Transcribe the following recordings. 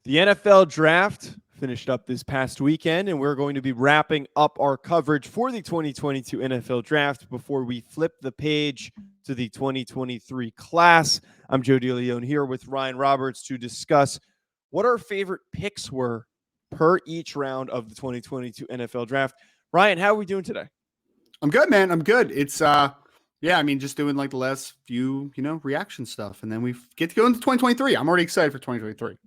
The NFL draft finished up this past weekend, and we're going to be wrapping up our coverage for the 2022 NFL draft before we flip the page to the 2023 class. I'm Joe DeLeone here with Ryan Roberts to discuss what our favorite picks were per each round of the 2022 NFL draft. Ryan, how are we doing today? I'm good, man. I'm good. It's just doing like the last few, reaction stuff, and then we get to go into 2023. I'm already excited for 2023.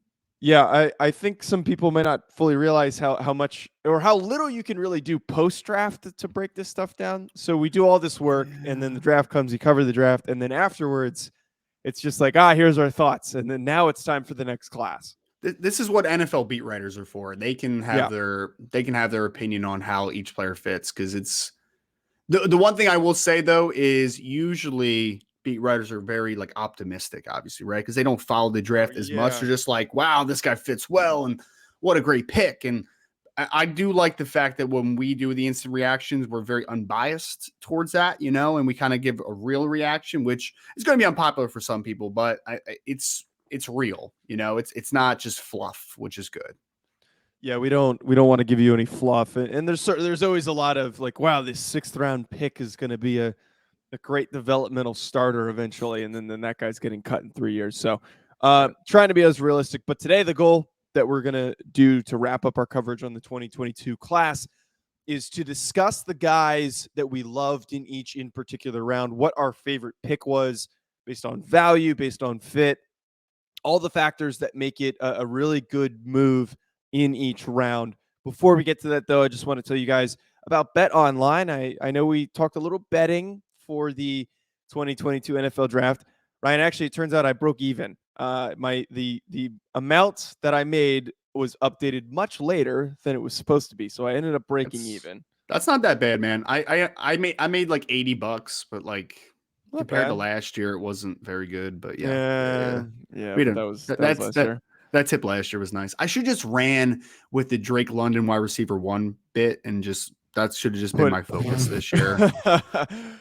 Yeah, I think some people may not fully realize how much or how little you can really do post draft to break this stuff down. So we do all this work, and then the draft comes, you cover the draft, and then afterwards, it's just like, here's our thoughts, and then now it's time for the next class. This is what NFL beat writers are for. They can have their opinion on how each player fits, because it's the one thing I will say though is usually beat writers are very like optimistic, obviously, right? Because they don't follow the draft as much. They're just like, wow, this guy fits well, and what a great pick. And I do like the fact that when we do the instant reactions, we're very unbiased towards that, and we kind of give a real reaction, which is going to be unpopular for some people, but it's real, it's not just fluff, which is good. Yeah, we don't want to give you any fluff, and there's always a lot of like, wow, this 6th round pick is going to be a great developmental starter eventually, and then that guy's getting cut in 3 years. So trying to be as realistic. But today the goal that we're going to do to wrap up our coverage on the 2022 class is to discuss the guys that we loved in each in particular round, what our favorite pick was based on value, based on fit, all the factors that make it a really good move in each round. Before we get to that, though, I just want to tell you guys about Bet Online. I know we talked a little betting for the 2022 NFL draft. Ryan, actually, it turns out I broke even. The amount that I made was updated much later than it was supposed to be, so I ended up breaking even. That's not that bad, man. I made like $80, but like not compared to last year, it wasn't very good. But yeah. That tip last year was nice. I should just ran with the Drake London wide receiver 1 bit, and that should have just been my focus this year.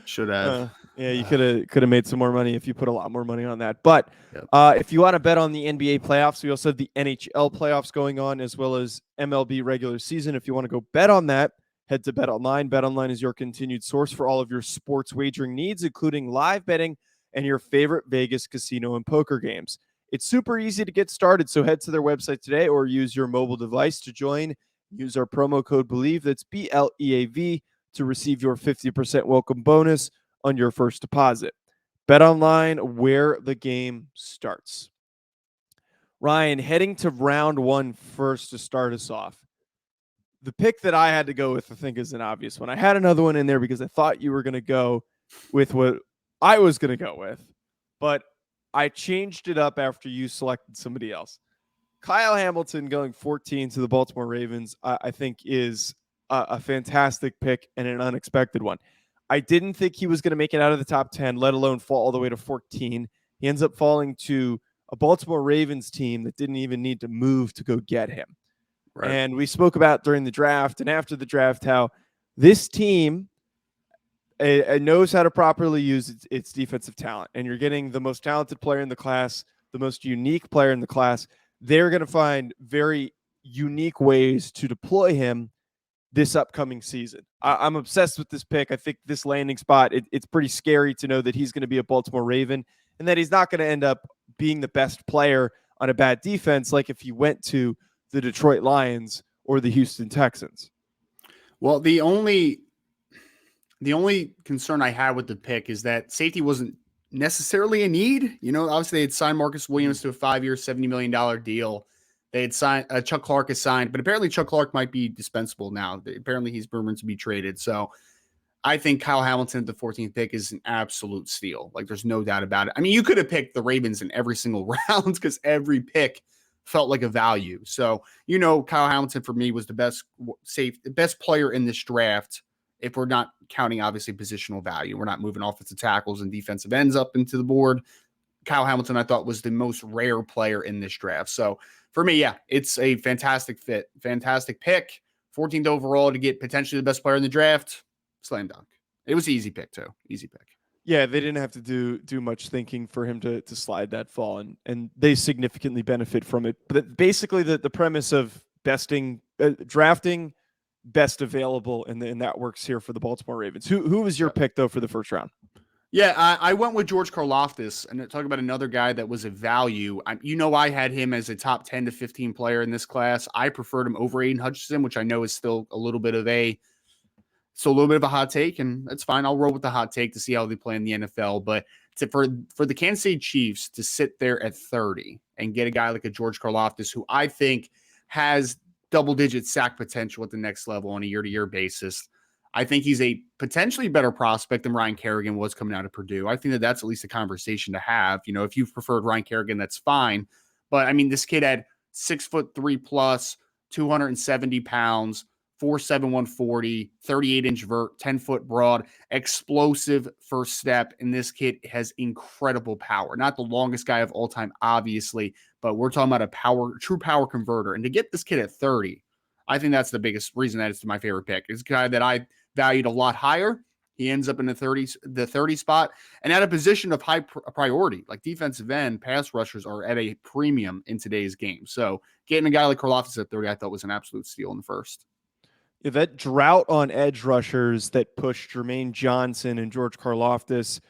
Should have. Yeah, you could have made some more money if you put a lot more money on that. But if you want to bet on the NBA playoffs, we also have the NHL playoffs going on, as well as MLB regular season. If you want to go bet on that, head to Bet Online. Bet Online is your continued source for all of your sports wagering needs, including live betting and your favorite Vegas casino and poker games. It's super easy to get started, so head to their website today or use your mobile device to join. Use our promo code BELIEVE, that's BLEAV, to receive your 50% welcome bonus on your first deposit. Bet Online, where the game starts. Ryan, heading to round 1 first to start us off. The pick that I had to go with, I think, is an obvious one. I had another one in there because I thought you were going to go with what I was going to go with, but I changed it up after you selected somebody else. Kyle Hamilton going 14 to the Baltimore Ravens, I think, is a fantastic pick and an unexpected one. I didn't think he was going to make it out of the top 10, let alone fall all the way to 14. He ends up falling to a Baltimore Ravens team that didn't even need to move to go get him. Right. And we spoke about during the draft and after the draft how this team knows how to properly use its defensive talent. And you're getting the most talented player in the class, the most unique player in the class. They're going to find very unique ways to deploy him this upcoming season. I'm obsessed with this pick. I think this landing spot, it's pretty scary to know that he's going to be a Baltimore Raven and that he's not going to end up being the best player on a bad defense like if he went to the Detroit Lions or the Houston Texans. Well, the only concern I had with the pick is that safety wasn't necessarily a need. Obviously they had signed Marcus Williams to a 5-year, $70 million deal. They had signed Chuck Clark is signed, but apparently Chuck Clark might be dispensable now. Apparently he's rumored to be traded. So I think Kyle Hamilton at the 14th pick is an absolute steal. Like there's no doubt about it. I mean, you could have picked the Ravens in every single round because every pick felt like a value. So, Kyle Hamilton for me was the best player in this draft. If we're not counting, obviously, positional value, we're not moving offensive tackles and defensive ends up into the board. Kyle Hamilton, I thought, was the most rare player in this draft. So for me, yeah, it's a fantastic fit, fantastic pick. 14th overall to get potentially the best player in the draft. Slam dunk. It was an easy pick, too. Easy pick. Yeah, they didn't have to do much thinking for him to slide that fall, and they significantly benefit from it. But basically, the premise of drafting best available, and that works here for the Baltimore Ravens. Who was your pick though for the first round? Yeah, I went with George Karlaftis, and talk about another guy that was a value. I had him as a top 10 to 15 player in this class. I preferred him over Aiden Hutchinson, which I know is still a little bit of a hot take, and that's fine. I'll roll with the hot take to see how they play in the NFL. But for the Kansas City Chiefs to sit there at 30 and get a guy like a George Karlaftis, who I think has double-digit sack potential at the next level on a year-to-year basis, I think he's a potentially better prospect than Ryan Kerrigan was coming out of Purdue. I think that's at least a conversation to have. If you've preferred Ryan Kerrigan, that's fine. But I mean, this kid had 6'3" plus, 270 pounds, 4'7", 140, 38-inch vert, 10-foot broad, explosive first step. And this kid has incredible power. Not the longest guy of all time, obviously, but we're talking about a true power converter. And to get this kid at 30, I think that's the biggest reason that it's my favorite pick. It's a guy that I valued a lot higher. He ends up in the 30 spot, and at a position of high priority, like defensive end, pass rushers are at a premium in today's game. So getting a guy like Karlaftis at 30, I thought was an absolute steal in the first. Yeah, that drought on edge rushers that pushed Jermaine Johnson and George Karlaftis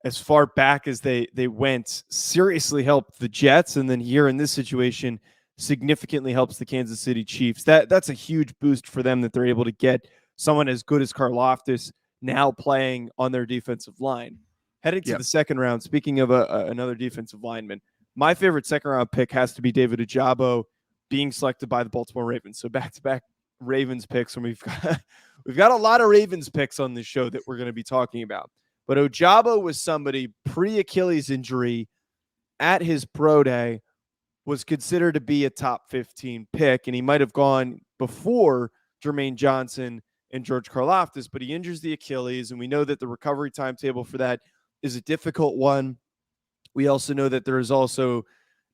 as far back as they went seriously helped the Jets, and then here in this situation significantly helps the Kansas City Chiefs. That's a huge boost for them that they're able to get someone as good as Karlaftis now playing on their defensive line. Heading to the second round, speaking of another defensive lineman, my favorite second round pick has to be David Ojabo being selected by the Baltimore Ravens. So back-to-back Ravens picks, and we've got a lot of Ravens picks on this show that we're going to be talking about. But Ojabo was somebody pre-Achilles injury at his pro day was considered to be a top 15 pick, and he might have gone before Jermaine Johnson and George Karlaftis, but he injures the Achilles, and we know that the recovery timetable for that is a difficult one. We also know that there is also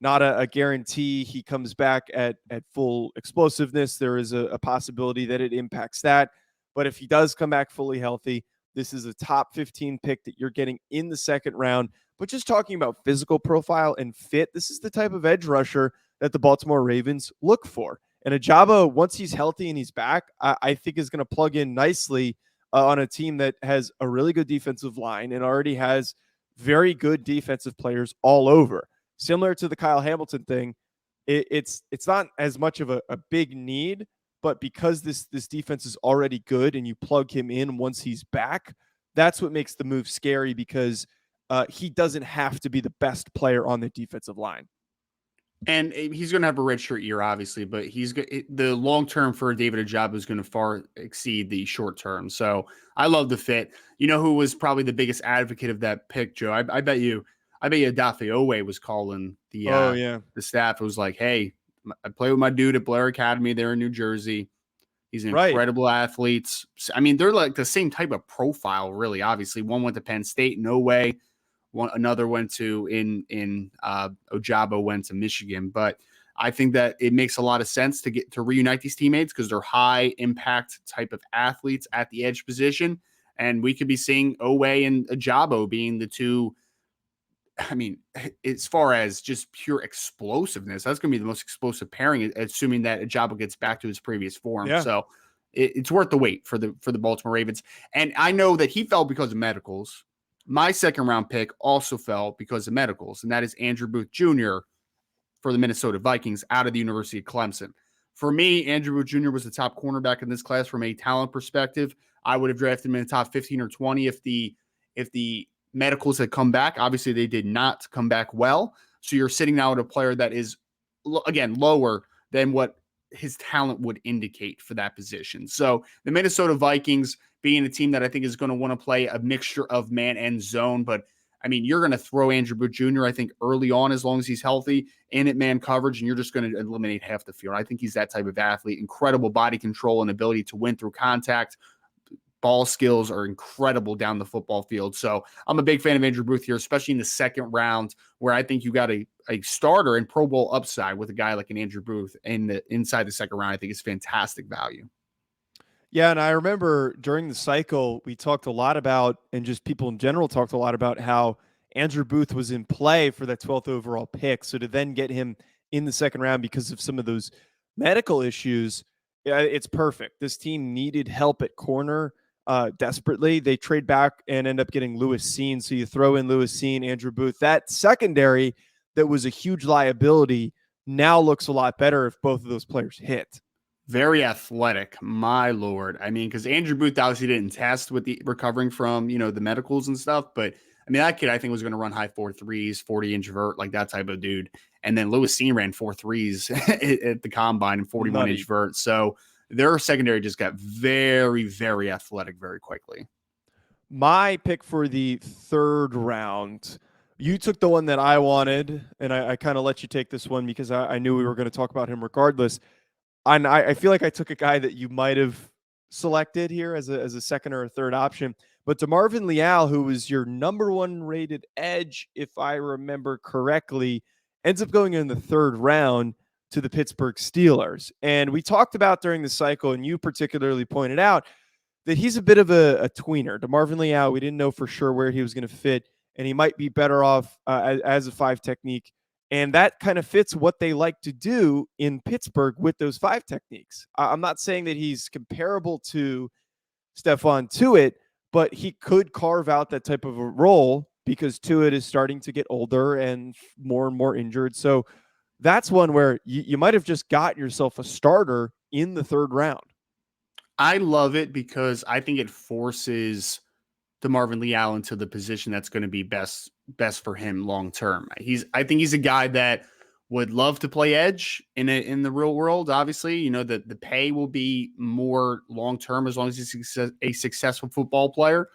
not a guarantee he comes back at full explosiveness. There is a possibility that it impacts that. But if he does come back fully healthy, this is a top 15 pick that you're getting in the second round. But just talking about physical profile and fit, this is the type of edge rusher that the Baltimore Ravens look for. And Ojabo, once he's healthy and he's back, I think is going to plug in nicely on a team that has a really good defensive line and already has very good defensive players all over. Similar to the Kyle Hamilton thing, it's not as much of a big need, but because this defense is already good and you plug him in once he's back, that's what makes the move scary because he doesn't have to be the best player on the defensive line. And he's going to have a redshirt year, obviously, but the long term for David Ojabo is going to far exceed the short term. So I love the fit. You know who was probably the biggest advocate of that pick, Joe? I bet you Adafe Owe was calling the staff. It was like, hey, I play with my dude at Blair Academy there in New Jersey. He's an incredible athlete. I mean, they're like the same type of profile, really. Obviously, one went to Penn State, no way. Another went to Ojabo went to Michigan, but I think that it makes a lot of sense to reunite these teammates because they're high impact type of athletes at the edge position, and we could be seeing Owe and Ojabo being the two. I mean, as far as just pure explosiveness, that's going to be the most explosive pairing, assuming that Ojabo gets back to his previous form. Yeah. So it's worth the wait for the Baltimore Ravens, and I know that he fell because of medicals. My second round pick also fell because of medicals, and that is Andrew Booth Jr. for the Minnesota Vikings out of the University of Clemson. For me, Andrew Booth Jr. was the top cornerback in this class from a talent perspective. I would have drafted him in the top 15 or 20 if the medicals had come back. Obviously, they did not come back well. So you're sitting now with a player that is, again, lower than what his talent would indicate for that position. So the Minnesota Vikings being a team that I think is going to want to play a mixture of man and zone. But, I mean, you're going to throw Andrew Booth Jr., I think, early on as long as he's healthy in at man coverage, and you're just going to eliminate half the field. I think he's that type of athlete. Incredible body control and ability to win through contact. Ball skills are incredible down the football field. So I'm a big fan of Andrew Booth here, especially in the second round, where I think you got a starter and Pro Bowl upside with a guy like an Andrew Booth inside the second round. I think it's fantastic value. Yeah, and I remember during the cycle, we talked a lot about, and just people in general talked a lot about how Andrew Booth was in play for that 12th overall pick. So to then get him in the second round because of some of those medical issues, yeah, it's perfect. This team needed help at corner desperately. They trade back and end up getting Lewis Seen. So you throw in Lewis Seen, Andrew Booth. That secondary that was a huge liability now looks a lot better if both of those players hit. Very athletic, my lord. I mean, because Andrew Booth obviously didn't test with the recovering from, the medicals and stuff. But I mean, that kid I think was going to run high 4.3s, 40 inch vert, like that type of dude. And then Lewis Seen ran 4.3s at the combine and 41 inch vert. So their secondary just got very, very athletic very quickly. My pick for the third round, you took the one that I wanted, and I kind of let you take this one because I knew we were going to talk about him regardless. And I feel like I took a guy that you might have selected here as a second or a third option. But DeMarvin Leal, who was your number one rated edge, if I remember correctly, ends up going in the third round to the Pittsburgh Steelers. And we talked about during the cycle, and you particularly pointed out that he's a bit of a tweener. DeMarvin Leal, we didn't know for sure where he was going to fit, and he might be better off as a 5 technique. And that kind of fits what they like to do in Pittsburgh with those 5 techniques. I'm not saying that he's comparable to Stephon Tuitt, but he could carve out that type of a role because Tuitt is starting to get older and more injured. So that's one where you might have just got yourself a starter in the third round. I love it because I think it forces DeMarvin Leal into the position that's going to be best for him long term. I think he's a guy that would love to play edge in the real world. Obviously, the pay will be more long term as long as he's a successful football player.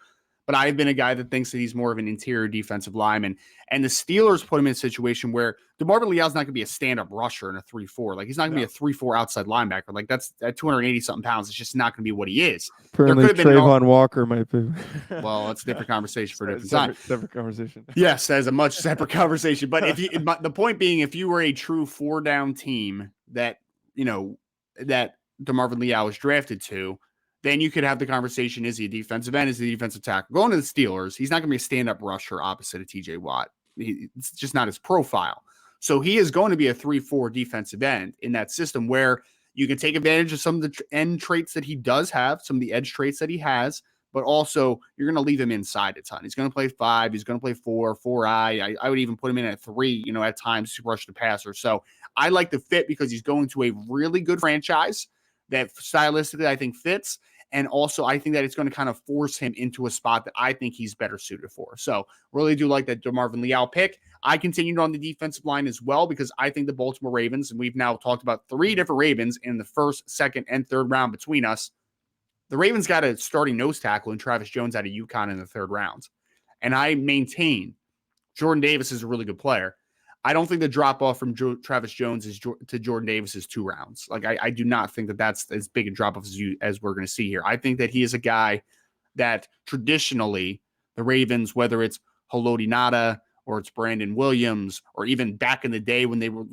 But I've been a guy that thinks that he's more of an interior defensive lineman. And the Steelers put him in a situation where DeMarvin Leal's not going to be a stand-up rusher in a 3-4. Like, he's not going to be a 3-4 outside linebacker. Like, that's at 280-something pounds. It's just not going to be what he is. Apparently, Trayvon Walker might be. Well, that's a different conversation for a different time. Separate conversation. Yes, that is a much separate conversation. But the point being, if you were a true 4-down team that DeMarvin Leal was drafted to, then you could have the conversation, is he a defensive end? Is he a defensive tackle? Going to the Steelers, he's not going to be a stand-up rusher opposite of TJ Watt. It's just not his profile. So he is going to be a 3-4 defensive end in that system where you can take advantage of some of the end traits that he does have, some of the edge traits that he has, but also you're going to leave him inside a ton. He's going to play 5. He's going to play 4-eye. I would even put him in at 3, at times to rush the passer. So I like the fit because he's going to a really good franchise that stylistically I think fits. And also, I think that it's going to kind of force him into a spot that I think he's better suited for. So really do like that DeMarvin Leal pick. I continued on the defensive line as well because I think the Baltimore Ravens, and we've now talked about 3 different Ravens in the first, second, and third round between us. The Ravens got a starting nose tackle in Travis Jones out of UConn in the third round. And I maintain Jordan Davis is a really good player. I don't think the drop-off from Travis Jones to Jordan Davis is 2 rounds. Like, I do not think that that's as big a drop-off as we're going to see here. I think that he is a guy that traditionally the Ravens, whether it's Haloti Ngata or it's Brandon Williams, or even back in the day when they were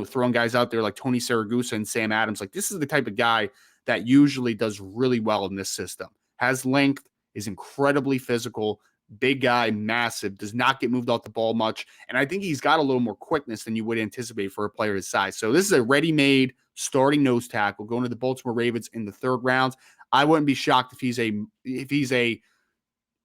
throwing guys out there like Tony Siragusa and Sam Adams, like, this is the type of guy that usually does really well in this system. Has length, is incredibly physical, big guy, massive, does not get moved off the ball much. And I think he's got a little more quickness than you would anticipate for a player his size. So this is a ready-made starting nose tackle going to the Baltimore Ravens in the third round. I wouldn't be shocked if he's a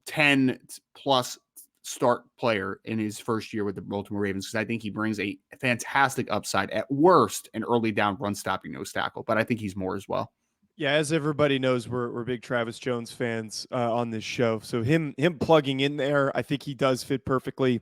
10+ start player in his first year with the Baltimore Ravens, because I think he brings a fantastic upside, at worst an early down run stopping nose tackle, but I think he's more as well. Yeah, as everybody knows, we're big Travis Jones fans on this show. So him plugging in there, I think he does fit perfectly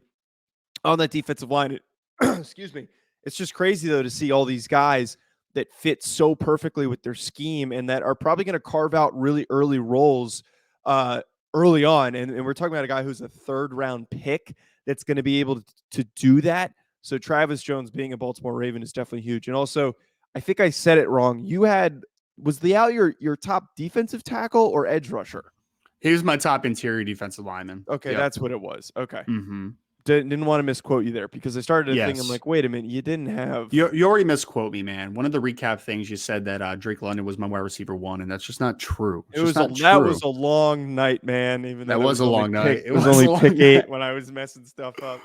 on that defensive line. Excuse me. It's just crazy, though, to see all these guys that fit so perfectly with their scheme and that are probably going to carve out really early roles early on. And we're talking about a guy who's a third-round pick that's going to be able to do that. So Travis Jones being a Baltimore Raven is definitely huge. And also, I think I said it wrong. Was Leal your top defensive tackle or edge rusher? He was my top interior defensive lineman. Okay, yep. That's what it was. Okay. Mm-hmm. didn't want to misquote you there because I started to think, I'm Yes. like, wait a minute, you didn't have. You already misquote me, man. One of the recap things you said that Drake London was my wide receiver 1, and that's just not true. It's just not That true. was a long night, man. Even though That was a long night. It was only pick 8 when I was messing stuff up.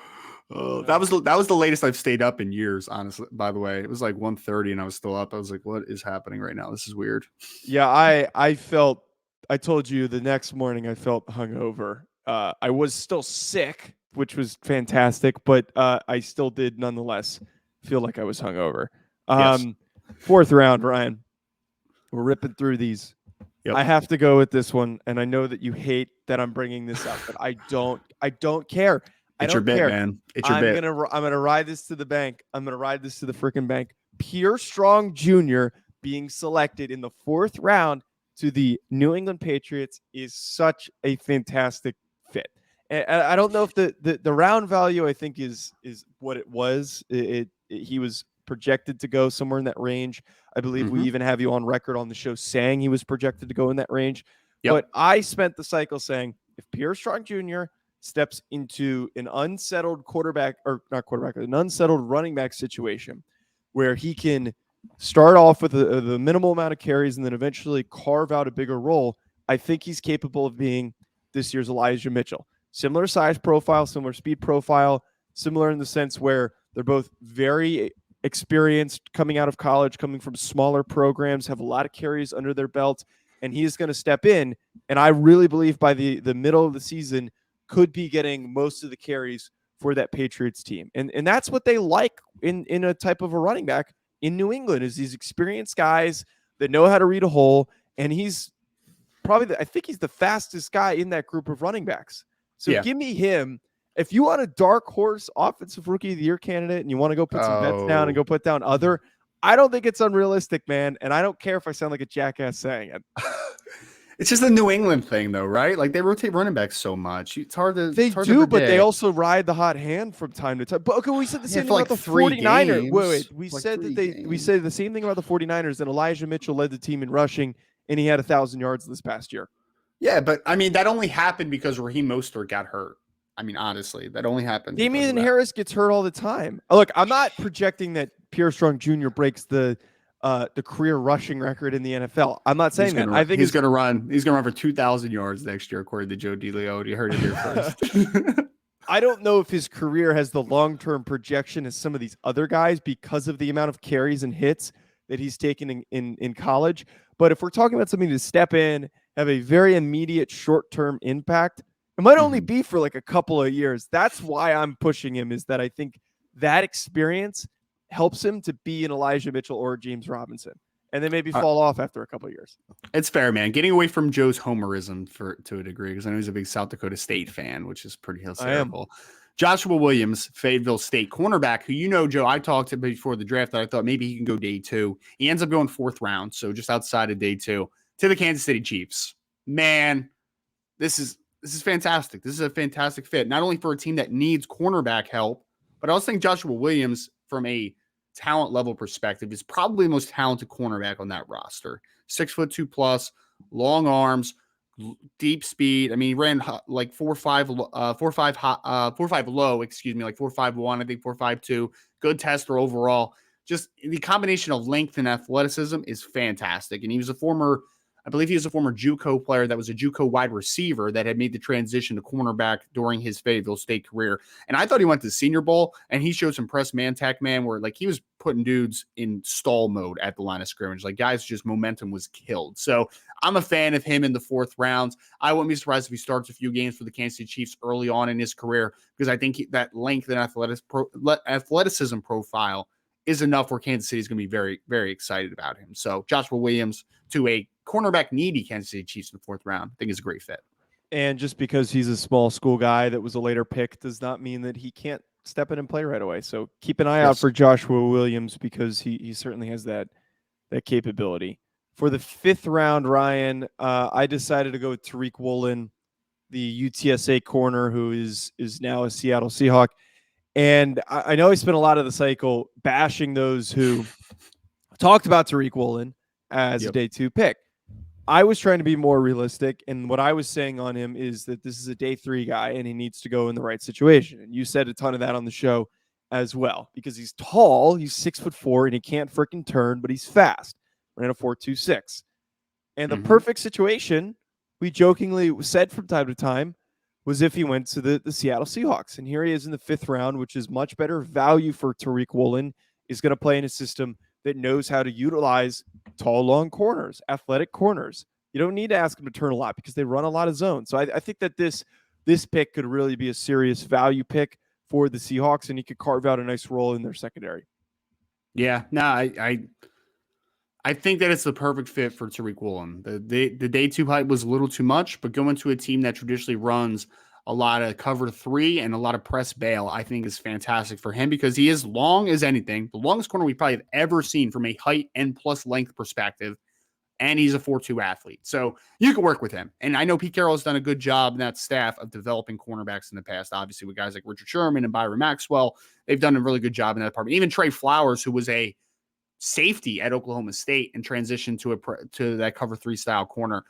Oh, that was the latest I've stayed up in years, honestly. By the way, it was like 1:30 and I was still up. I was like, what is happening right now? This is weird. Yeah, I told you the next morning I felt hungover. I was still sick, which was fantastic, but I still did nonetheless feel like I was hungover. Yes. 4th round, Ryan. We're ripping through these. Yep. I have to go with this one, and I know that you hate that I'm bringing this up, but I don't care. It's your bit, man. It's your bit. I'm gonna ride this to the bank. I'm gonna ride this to the freaking bank. Pierre Strong Jr. being selected in the 4th round to the New England Patriots is such a fantastic fit. And I don't know if the round value I think is what it was. He was projected to go somewhere in that range. I believe we even have you on record on the show saying he was projected to go in that range. Yep. But I spent the cycle saying if Pierre Strong Jr. steps into an unsettled an unsettled running back situation where he can start off with the minimal amount of carries and then eventually carve out a bigger role, I think he's capable of being this year's Elijah Mitchell. Similar size profile, similar speed profile, similar in the sense where they're both very experienced coming out of college, coming from smaller programs, have a lot of carries under their belt, and he is going to step in. And I really believe by the middle of the season could be getting most of the carries for that Patriots team. And that's what they like in a type of a running back in New England is these experienced guys that know how to read a hole. And he's probably, I think he's the fastest guy in that group of running backs. So give me him. If you want a dark horse offensive rookie of the year candidate and you want to go put some bets down and go put down other, I don't think it's unrealistic, man. And I don't care if I sound like a jackass saying it. It's just a New England thing, though, right? Like they rotate running backs so much. It's hard to. They do, but they also ride the hot hand from time to time. But okay, we said the same thing about the 49ers. Wait, we said that we said the same thing about the 49ers. That Elijah Mitchell led the team in rushing, and he had 1,000 yards this past year. Yeah, but I mean that only happened because Raheem Mostert got hurt. I mean, honestly, that only happened. Damian Harris gets hurt all the time. Look, I'm not projecting that Pierre Strong Jr. breaks the career rushing record in the NFL. I'm not saying that. I think he's going to run. He's going to run for 2,000 yards next year, according to Joe DeLeone. You heard it here first. I don't know if his career has the long-term projection as some of these other guys because of the amount of carries and hits that he's taken in college. But if we're talking about something to step in, have a very immediate short-term impact, it might only be for like a couple of years. That's why I'm pushing him, is that I think that experience helps him to be an Elijah Mitchell or James Robinson, and then maybe fall off after a couple of years. It's fair, man. Getting away from Joe's homerism to a degree, because I know he's a big South Dakota State fan, which is pretty hysterical. Joshua Williams, Fayetteville State cornerback, who Joe, I talked to before the draft that I thought maybe he can go day 2. He ends up going 4th round, so just outside of day 2 to the Kansas City Chiefs. Man, this is fantastic. This is a fantastic fit, not only for a team that needs cornerback help, but I also think Joshua Williams, from a talent level perspective, is probably the most talented cornerback on that roster. 6'2" plus, long arms, deep speed. I mean, he ran like 4.5 low, like 4.51, I think 4.52. Good tester overall. Just the combination of length and athleticism is fantastic. And he was a former JUCO player that was a JUCO wide receiver that had made the transition to cornerback during his Fayetteville State career. And I thought he went to the Senior Bowl and he showed some press man tech, man, where like he was putting dudes in stall mode at the line of scrimmage. Like guys, just momentum was killed. So I'm a fan of him in the 4th round. I wouldn't be surprised if he starts a few games for the Kansas City Chiefs early on in his career, because I think that length and athleticism profile is enough where Kansas City is going to be very, very excited about him. So Joshua Williams to a cornerback needy Kansas City Chiefs in the 4th round, I think is a great fit. And just because he's a small school guy that was a later pick does not mean that he can't step in and play right away. So keep an eye out for Joshua Williams, because he certainly has that capability. For the 5th round, Ryan, I decided to go with Tariq Woolen, the UTSA corner who is now a Seattle Seahawk. And I know I spent a lot of the cycle bashing those who talked about Tariq Woolen as a day 2 pick. I was trying to be more realistic, and what I was saying on him is that this is a day 3 guy, and he needs to go in the right situation. And you said a ton of that on the show as well, because he's tall, he's 6'4", and he can't freaking turn, but he's fast. Ran a 4.26. And the perfect situation, we jokingly said from time to time, was if he went to the Seattle Seahawks. And here he is in the 5th round, which is much better value for Tariq Woolen. Is going to play in a system that knows how to utilize tall, long corners, athletic corners. You don't need to ask him to turn a lot because they run a lot of zone. So I think that this pick could really be a serious value pick for the Seahawks, and he could carve out a nice role in their secondary. Yeah, no, I think that it's the perfect fit for Tariq Woolen. The day 2 hype was a little too much, but going to a team that traditionally runs a lot of cover 3 and a lot of press bail, I think is fantastic for him because he is long as anything, the longest corner we probably have ever seen from a height and plus length perspective. And he's a 4.2 athlete. So you can work with him. And I know Pete Carroll has done a good job in that staff of developing cornerbacks in the past, obviously with guys like Richard Sherman and Byron Maxwell. They've done a really good job in that department. Even Trey Flowers, who was a safety at Oklahoma State and transitioned to that cover 3 style corner.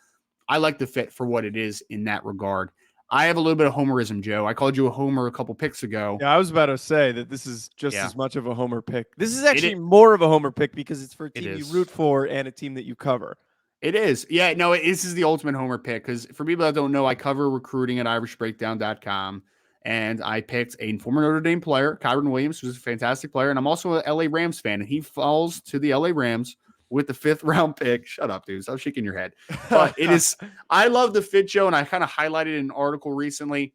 I like the fit for what it is in that regard. I have a little bit of homerism, Joe. I called you a homer a couple picks ago. Yeah, I was about to say that this is just as much of a homer pick. This is actually more of a homer pick because it's for a team you root for and a team that you cover. It is. Yeah, no, this is the ultimate homer pick because for people that don't know, I cover recruiting at irishbreakdown.com, and I picked a former Notre Dame player, Kyren Williams, who's a fantastic player, and I'm also an LA Rams fan, and he falls to the LA Rams with the 5th round pick. Shut up, dude. Stop shaking your head. But it is, I love the fit, Joe, and I kind of highlighted in an article recently.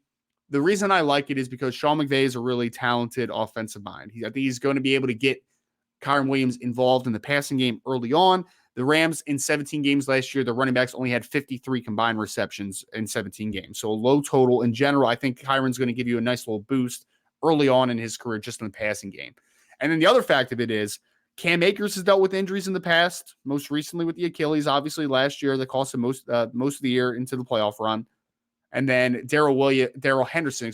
The reason I like it is because Sean McVay is a really talented offensive mind. I think he's going to be able to get Kyren Williams involved in the passing game early on. The Rams in 17 games last year, the running backs only had 53 combined receptions in 17 games. So a low total in general. I think Kyron's going to give you a nice little boost early on in his career just in the passing game. And then the other fact of it is Cam Akers has dealt with injuries in the past, most recently with the Achilles, obviously last year that cost him most of the year into the playoff run. And then Darrell Henderson,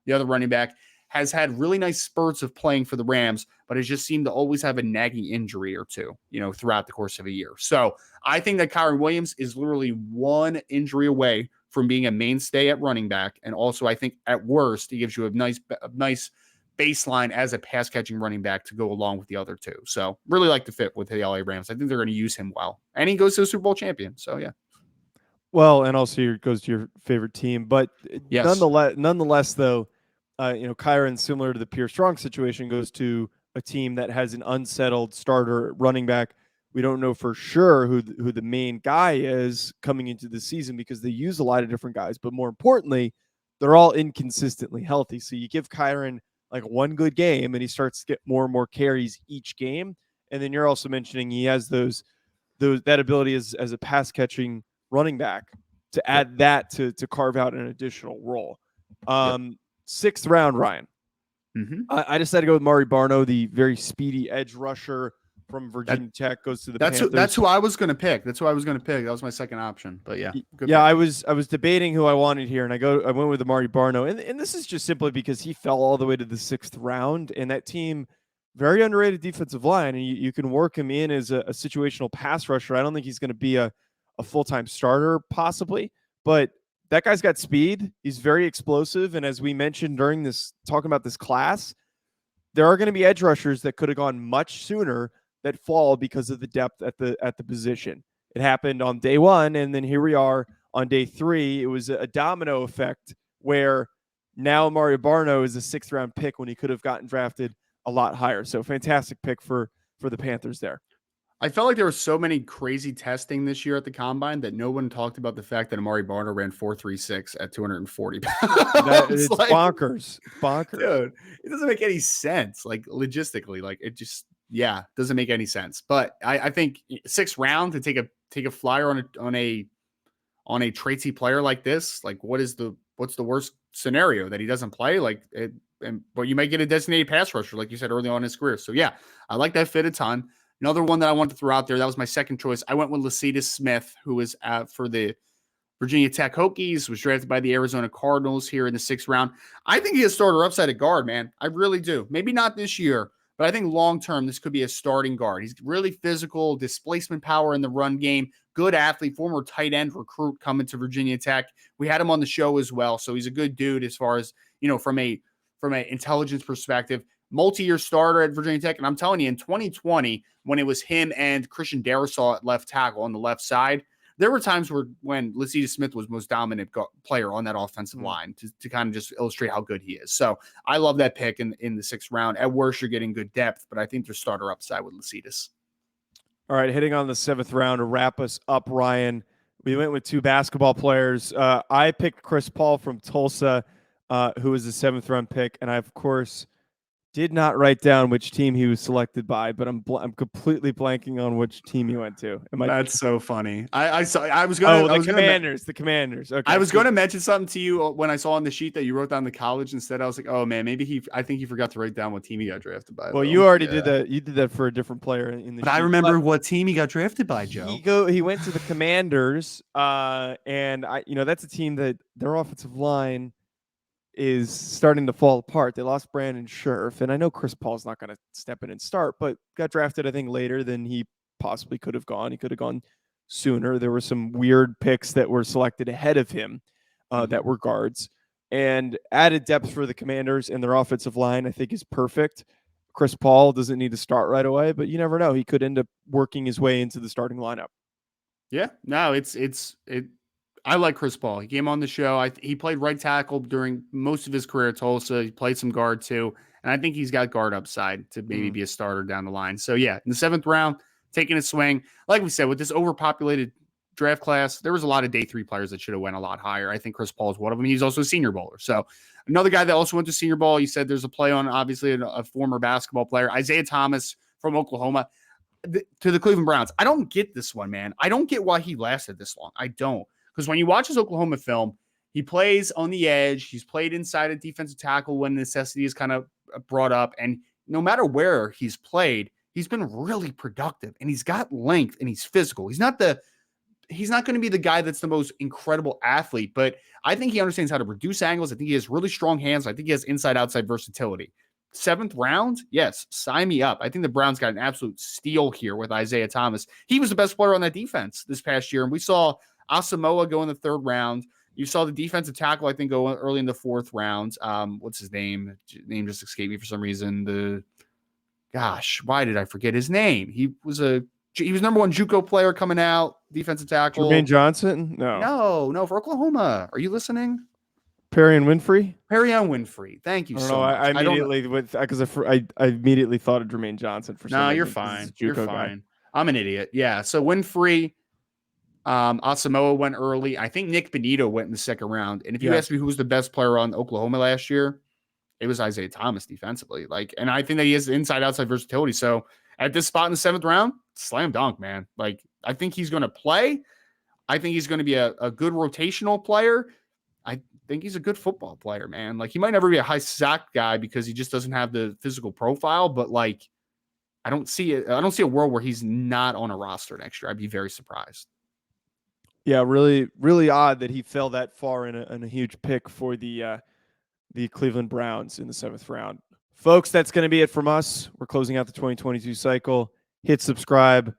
the other running back, has had really nice spurts of playing for the Rams, but has just seemed to always have a nagging injury or two, throughout the course of a year. So I think that Kyren Williams is literally one injury away from being a mainstay at running back. And also I think at worst, he gives you a nice baseline as a pass catching running back to go along with the other two. So really like the fit with the LA Rams. I think they're going to use him well, and he goes to a Super Bowl champion. So yeah. Well, and also he goes to your favorite team, but yes. nonetheless though, Kyren, similar to the Pierre Strong situation, goes to a team that has an unsettled starter running back. We don't know for sure who the main guy is coming into the season because they use a lot of different guys. But more importantly, they're all inconsistently healthy. So you give Kyren like one good game and he starts to get more and more carries each game. And then you're also mentioning he has that ability as a pass catching running back to add that to carve out an additional role. 6th round, Ryan. I decided to go with Mari Barno, the very speedy edge rusher from Virginia Tech, goes to the Panthers. That's who I was going to pick. That was my second option. But yeah. Pick. I was debating who I wanted here, and I went with Mari Barno. And this is just simply because he fell all the way to the 6th round, and that team, very underrated defensive line, and you can work him in as a situational pass rusher. I don't think he's going to be a full-time starter, possibly, but that guy's got speed. He's very explosive. And as we mentioned during this, talking about this class, there are going to be edge rushers that could have gone much sooner that fall because of the depth at the position. It happened on day 1. And then here we are on day 3. It was a domino effect where now Mario Barno is a 6th round pick when he could have gotten drafted a lot higher. So fantastic pick for the Panthers there. I felt like there was so many crazy testing this year at the combine that no one talked about the fact that Amari Barno ran 4.36 at 240 pounds. It's like, bonkers. Dude, it doesn't make any sense. Like logistically, like it just, doesn't make any sense. But I think 6th round to take a flyer on a Tracy player like this, like what's the worst scenario that he doesn't play? But you might get a designated pass rusher, like you said early on in his career. So yeah, I like that fit a ton. Another one that I wanted to throw out there, that was my second choice. I went with Lecitus Smith, who was for the Virginia Tech Hokies, was drafted by the Arizona Cardinals here in the 6th round. I think he has starter upside at guard, man. I really do. Maybe not this year, But I think long-term, this could be a starting guard. He's really physical, displacement power in the run game, good athlete, former tight end recruit coming to Virginia Tech. We had him on the show as well. So he's a good dude as far as, from a intelligence perspective, multi-year starter at Virginia Tech. And I'm telling you, in 2020, when it was him and Christian Darrisaw at left tackle on the left side, there were times when Lecitus Smith was most dominant player on that offensive line to kind of just illustrate how good he is. So I love that pick in the 6th round. At worst, you're getting good depth, but I think there's starter upside with Lecitus. All right, hitting on the 7th round to wrap us up, Ryan. We went with 2 basketball players. I picked Chris Paul from Tulsa, who was the 7th round pick, and I, of course, did not write down which team he was selected by, but I'm completely blanking on which team he went to. That's so funny. I was going to. The Commanders. Okay. I was going to mention something to you when I saw on the sheet that you wrote down the college instead. I was like, oh man, I think he forgot to write down what team he got drafted by. Well, you already did that. You did that for a different player in the. But sheet. I remember what team he got drafted by, Joe. He went to the Commanders, and that's a team that their offensive line is starting to fall apart. They lost Brandon Scherf, and I know Chris Paul's not going to step in and start, but got drafted, I think, later than he possibly could have gone. He could have gone sooner. There were some weird picks that were selected ahead of him that were guards, and added depth for the Commanders, and their offensive line, I think, is perfect. Chris Paul doesn't need to start right away, but you never know. He could end up working his way into the starting lineup. Yeah, no, I like Chris Paul. He came on the show. He played right tackle during most of his career at Tulsa. He played some guard too. And I think he's got guard upside to maybe be a starter down the line. So yeah, in the 7th round, taking a swing. Like we said, with this overpopulated draft class, there was a lot of day 3 players that should have went a lot higher. I think Chris Paul is one of them. He's also a Senior Bowler. So another guy that also went to Senior Bowl, you said there's a play on, obviously, a former basketball player, Isaiah Thomas from Oklahoma, to the Cleveland Browns. I don't get this one, man. I don't get why he lasted this long. I don't. Because when you watch his Oklahoma film, he plays on the edge. He's played inside a defensive tackle when necessity is kind of brought up. And no matter where he's played, he's been really productive. And he's got length and he's physical. He's not going to be the guy that's the most incredible athlete, but I think he understands how to reduce angles. I think he has really strong hands. I think he has inside-outside versatility. 7th round, yes, sign me up. I think the Browns got an absolute steal here with Isaiah Thomas. He was the best player on that defense this past year, and we saw Asamoah go in the 3rd round. You saw the defensive tackle, I think, go early in the 4th round. What's his name? Name just escaped me for some reason. Why did I forget his name? He was number 1 JUCO player coming out, defensive tackle. Jermaine Johnson? No, for Oklahoma. Are you listening? Perrion Winfrey. Thank you so much. I immediately thought of Jermaine Johnson for some reason. No, you're fine. You're fine. I'm an idiot. Yeah. So Winfrey, Asamoah went early. I think Nick Benito went in the 2nd round. And if you ask me who was the best player on Oklahoma last year, it was Isaiah Thomas defensively. And I think that he has inside-outside versatility. So at this spot in the 7th round, slam dunk, man. I think he's going to play. I think he's going to be a good rotational player. I think he's a good football player, man. He might never be a high sack guy because he just doesn't have the physical profile, but I don't see a world where he's not on a roster next year. I'd be very surprised. Yeah, really, really odd that he fell that far in a huge pick for the Cleveland Browns in the 7th round. Folks, that's going to be it from us. We're closing out the 2022 cycle. Hit subscribe,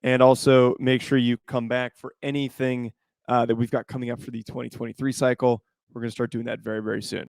and also make sure you come back for anything that we've got coming up for the 2023 cycle. We're going to start doing that very, very soon.